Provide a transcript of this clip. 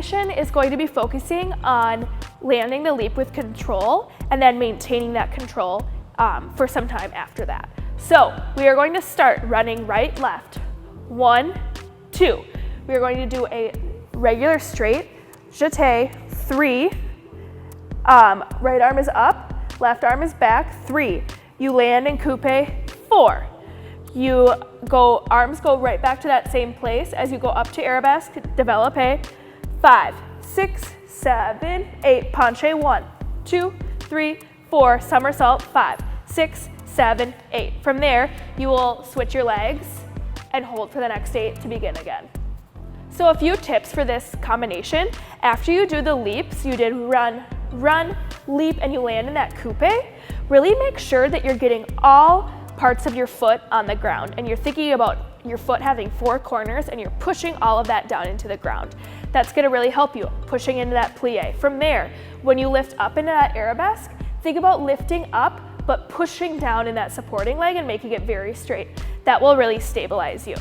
combination is going to be focusing on landing the leap with control and then maintaining that control for some time after that. So we are going to start running right, left, 1, 2. We are going to do a regular straight, jeté, 3, right arm is up, left arm is back, 3. You land in coupe, 4. Arms go right back to that same place as you go up to arabesque, développé, 5, 6, 7, 8, penché, 1, 2, 3, 4, somersault, 5, 6, 7, 8. From there, you will switch your legs and hold for the next 8 to begin again. So a few tips for this combination. After you do the leaps, you did run, leap, and you land in that coupe, really make sure that you're getting all parts of your foot on the ground and you're thinking about your foot having 4 corners and you're pushing all of that down into the ground. That's gonna really help you, pushing into that plie. From there, when you lift up into that arabesque, think about lifting up but pushing down in that supporting leg and making it very straight. That will really stabilize you.